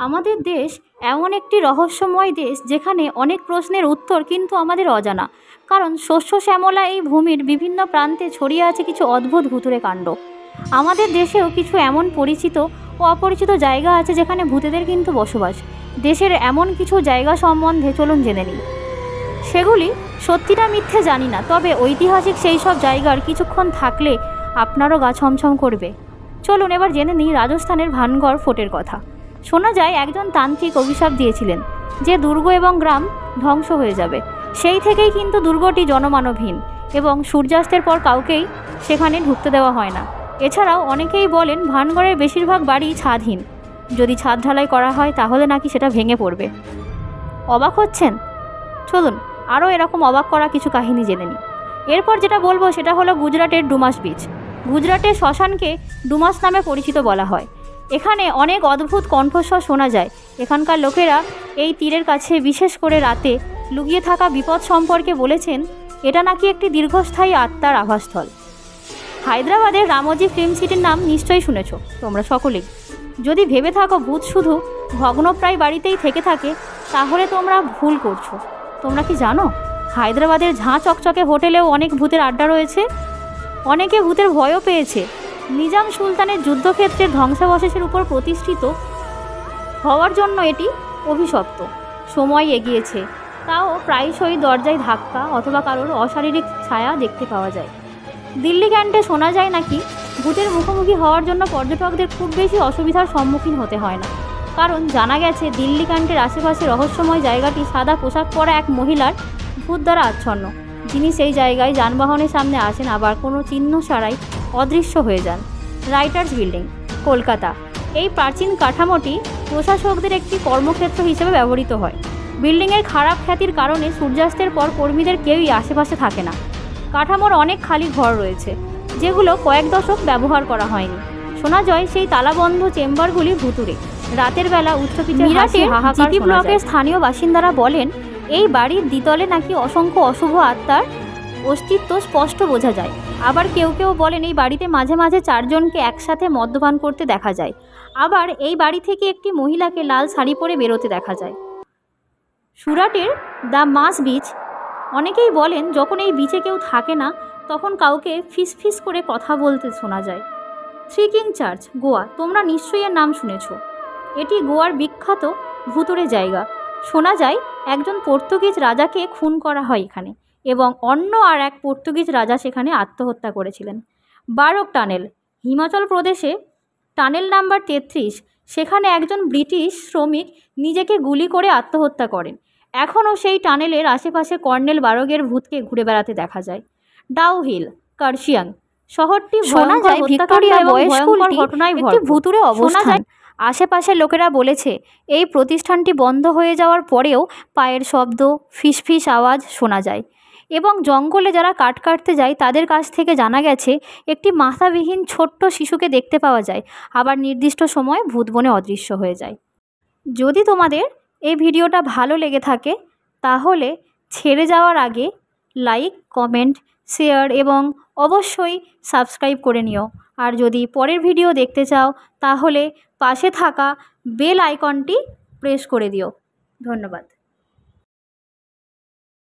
আমাদের দেশ এমন একটি রহস্যময় দেশ যেখানে অনেক প্রশ্নের উত্তর কিন্তু আমাদের অজানা, কারণ শস্য শ্যামলা এই ভূমির বিভিন্ন প্রান্তে ছড়িয়ে আছে কিছু অদ্ভুত ভুতুড়ে কাণ্ড। আমাদের দেশেও কিছু এমন পরিচিত ও অপরিচিত জায়গা আছে যেখানে ভূতেদের কিন্তু বসবাস। দেশের এমন কিছু জায়গা সম্বন্ধে চলুন জেনে নিই। সেগুলি সত্যিটা মিথ্যে জানি না, তবে ঐতিহাসিক সেই সব জায়গার কিছুক্ষণ থাকলে আপনারও গা ছমছম করবে। চলুন এবার জেনে নিই রাজস্থানের ভানগড় ফোর্টের কথা। শোনা যায় একজন তান্ত্রিক অভিশাপ দিয়েছিলেন যে দুর্গ এবং গ্রাম ধ্বংস হয়ে যাবে। সেই থেকেই কিন্তু দুর্গটি জনমানবহীন এবং সূর্যাস্তের পর কাউকেই সেখানে ঢুকতে দেওয়া হয় না। এছাড়াও অনেকেই বলেন ভানগড়ের বেশিরভাগ বাড়ি ছাদহীন, যদি ছাদ ঢালাই করা হয় তাহলে নাকি সেটা ভেঙে পড়বে। অবাক হচ্ছেন? চলুন আরও এরকম অবাক করা কিছু কাহিনী জেনে নিই। এরপর যেটা বলবো সেটা হলো গুজরাটের ডুমাস বিচ। গুজরাটের শ্মশানকে ডুমাস নামে পরিচিত বলা হয়। এখানে অনেক অদ্ভুত কণ্ঠস্বর শোনা যায়। এখানকার লোকেরা এই তীরের কাছে বিশেষ করে রাতে লুকিয়ে থাকা বিপদ সম্পর্কে বলেছেন এটা নাকি একটি দীর্ঘস্থায়ী আত্মার আবাসস্থল। হায়দ্রাবাদের রামোজি ফিল্ম সিটির নাম নিশ্চয়ই শুনেছ তোমরা সকলেই। যদি ভেবে থাকো ভূত শুধু ভগ্নপ্রায় বাড়িতেই থেকে থাকে তাহলে তোমরা ভুল করছো। তোমরা কি জানো হায়দ্রাবাদের ঝাঁ চকচকে হোটেলেও অনেক ভূতের আড্ডা রয়েছে। অনেকে ভূতের ভয়ও পেয়েছে। নিজাম সুলতানের যুদ্ধক্ষেত্রের ধ্বংসাবশেষের উপর প্রতিষ্ঠিত হওয়ার জন্য এটি অভিশপ্ত। সময় এগিয়েছে, তাও প্রায়শই দরজায় ধাক্কা অথবা কারোর অশারীরিক ছায়া দেখতে পাওয়া যায়। দিল্লি ক্যান্টে শোনা যায় নাকি ভূতের মুখোমুখি হওয়ার জন্য পর্যটকদের খুব বেশি অসুবিধার সম্মুখীন হতে হয় না, কারণ জানা গেছে দিল্লি ক্যান্টের আশেপাশে রহস্যময় জায়গাটি সাদা পোশাক পরা এক মহিলার ভূত দ্বারা আচ্ছন্ন, যিনি সেই জায়গায় যানবাহনের সামনে আসেন আবার কোনো চিহ্ন ছাড়াই অদৃশ্য হয়ে যান। Writers Building, Kolkata. এই প্রাচীন কাঠামোটি প্রশাসকদের একটি কর্মক্ষেত্র হিসেবে ব্যবহৃত হয়। বিল্ডিংয়ের খারাপ খ্যাতির কারণে সূর্যাস্তের পর কর্মীদের কেউই আশেপাশে থাকে না। কাঠামোর অনেক খালি ঘর রয়েছে যেগুলো কয়েক দশক ব্যবহার করা হয়নি। শোনা যায় সেই তালাবন্ধ চেম্বারগুলি ভুতুড়ে। রাতের বেলা উচ্চপিচের জিপি ব্লকের স্থানীয় বাসিন্দারা বলেন এই বাড়ির দ্বিতলে নাকি অসংখ্য অশুভ আত্মার অস্তিত্ব স্পষ্ট বোঝা যায়। আবার কেউ কেউ বলেন এই বাড়িতে মাঝে মাঝে 4 জনকে একসাথে মদ্যপান করতে দেখা যায়। আবার এই বাড়ি থেকে একটি মহিলাকে লাল শাড়ি পরে বেরোতে দেখা যায়। সুরাটের দ্য মাস বিচ। অনেকেই বলেন যখন এই বিচে কেউ থাকে না তখন কাউকে ফিস ফিস করে কথা বলতে শোনা যায়। Three king church, Goa. তোমরা নিশ্চয়ই এর নাম শুনেছ। এটি গোয়ার বিখ্যাত ভুতুড়ে জায়গা। শোনা যায় একজন পর্তুগিজ রাজাকে খুন করা হয় এখানে এবং অন্য আর এক পর্তুগিজ রাজা সেখানে আত্মহত্যা করেছিলেন। বারক টানেল, হিমাচল প্রদেশে টানেল নাম্বার 33, সেখানে একজন ব্রিটিশ শ্রমিক নিজেকে গুলি করে আত্মহত্যা করেন। এখনও সেই টানেলের আশেপাশে কর্নেল বারগের ভূতকে ঘুরে বেড়াতে দেখা যায়। ডাউ হিল, কার্শিয়াং। শহরটি শোনা যায় ভিক্টোরিয়া বয়স্কুলটি একটি ভুতুড়ে অবস্থান। আশেপাশের লোকেরা বলেছে এই প্রতিষ্ঠানটি বন্ধ হয়ে যাওয়ার পরেও পায়ের শব্দ, ফিসফিস আওয়াজ শোনা যায় এবং জঙ্গলে যারা কাঠ কাটতে যায় তাদের কাছ থেকে জানা গেছে একটি মাথাবিহীন ছোট্ট শিশুকে দেখতে পাওয়া যায়, আবার নির্দিষ্ট সময় ভূত বনে অদৃশ্য হয়ে যায়। যদি তোমাদের এই ভিডিওটা ভালো লেগে থাকে তাহলে ছেড়ে যাওয়ার আগে লাইক, কমেন্ট, শেয়ার এবং অবশ্যই সাবস্ক্রাইব করে নিও। আর যদি পরের ভিডিও দেখতে চাও তাহলে পাশে থাকা বেল আইকনটি প্রেস করে দিও। ধন্যবাদ।